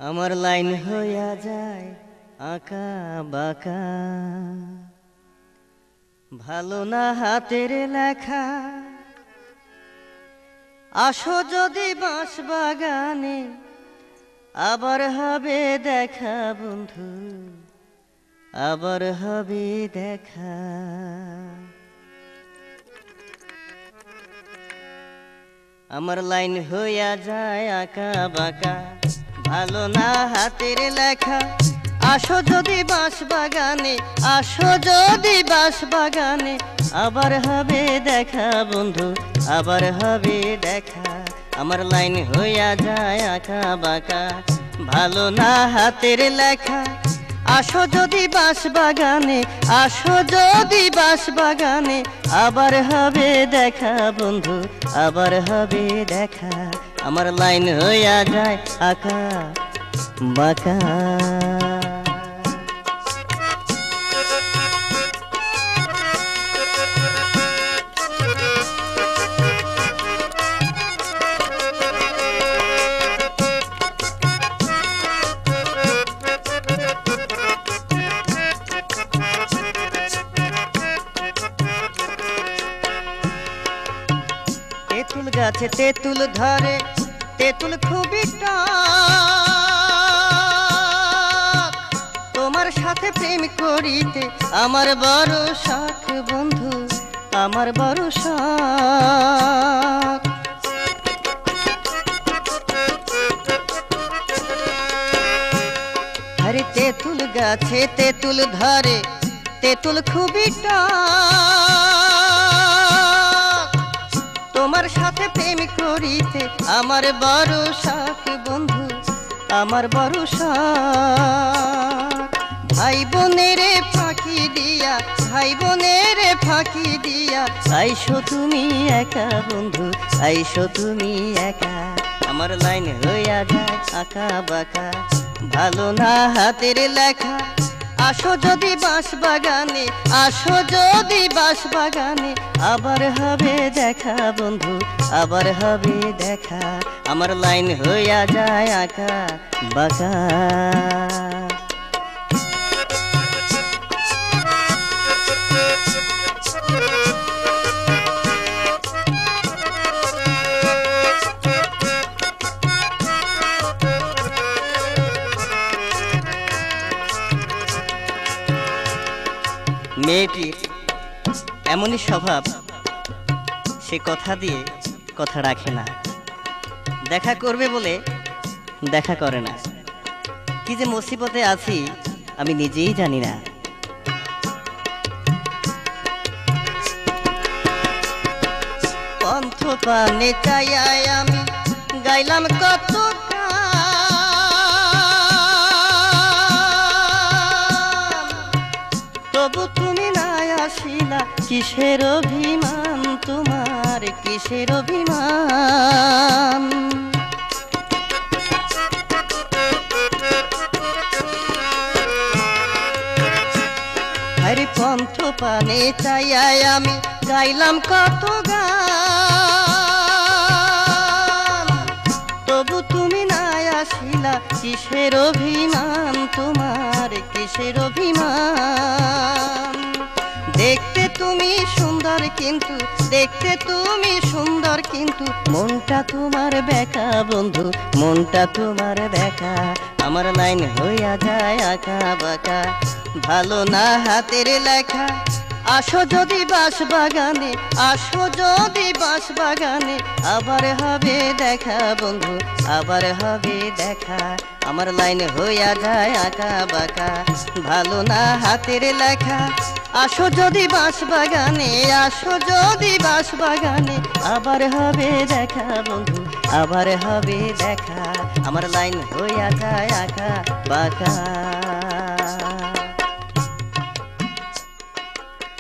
আমার লাইন হইয়া যায় আঁকা বাঁকা, ভালো না হাতের লেখা। আসো যদি বাঁশ বাগানে, আবার হবে দেখা বন্ধু, আবার হবে দেখা। আমার লাইন হইয়া যায় আঁকা বাঁকা, ভালো না হাতের লেখা। আসো যদি বাঁশ বাগানে, আসো যদি বাঁশ বাগানে, আবার হবে দেখা বন্ধু, আবার হবে দেখা। আমার লাইন হইয়া যায় আঁকা বাঁকা, ভালো না হাতের লেখা। আসো যদি বাঁশ বাগানে, আসো যদি বাঁশ বাগানে, আবার হবে দেখা বন্ধু, আবার হবে দেখা। আমার লাইন হইয়া যায় আঁকা বাঁকা। তেঁতুল গাছে তেঁতুল ধরে, তেঁতুল খুবই টক। তোমার সাথে প্রেম করিতে আমার বড় শখ বন্ধু, আমার বড় শখ। আরে তেঁতুল গাছে তেঁতুল ধরে, তেঁতুল খুবই টক। তোমার সাথে প্রেম করিতে আমার বড় শখ বন্ধু, আমার বড় শখ। ভাই বোনেরে ফাঁকি দিয়া, ভাই বোনেরে ফাঁকি দিয়া, আইসো তুমি একা বন্ধু, আইসো তুমি একা। আমার লাইন হইয়া যায় আঁকা বাঁকা, ভালো না হাতের লেখা। আসো যদি বাঁশ বাগানে, আসো যদি বাঁশ বাগানে, আবার হবে দেখা বন্ধু, আবার হবে দেখা। আমার লাইন হইয়া যায় আঁকা বাঁকা। মেয়েটির এমনই স্বভাব, সে কথা দিয়ে কথা রাখে না। দেখা করবে বলে দেখা করে না। কি যে মুসিবতে আছি আমি নিজেই জানি না। পন্থ পানে চাইয়াই আমি গাইলাম কত, তবু তুমি না আসিলা। কিসের অভিমান তোমার, কিসের অভিমান? আরে পন্থ পানে চাইয়াই আমি গাইলাম কত গান, তবু তুমি না আসিলা। কিসের অভিমান তোমার, কিসের অভিমান? দেখতে তুমি সুন্দর কিন্তু, দেখতে তুমি সুন্দর কিন্তু, মনটা তোমার বেকা বন্ধু, মনটা তোমার বেকা। আমার লাইন হইয়া যায় আঁকা বাঁকা, ভালো না হাতের লেখা। আসো যদি বাঁশ বাগানে, আসো যদি বাঁশ বাগানে, আবার হবে দেখা বন্ধু, আবার হবে দেখা। আমার লাইন হইয়া যায় আঁকা বাঁকা, ভালো না হাতের লেখা। আসো যদি বাঁশ বাগানে, আসো যদি বাঁশ বাগানে, আবার হবে দেখা বন্ধু, আবার হবে দেখা। আমার লাইন হইয়া যায় আঁকা বাঁকা।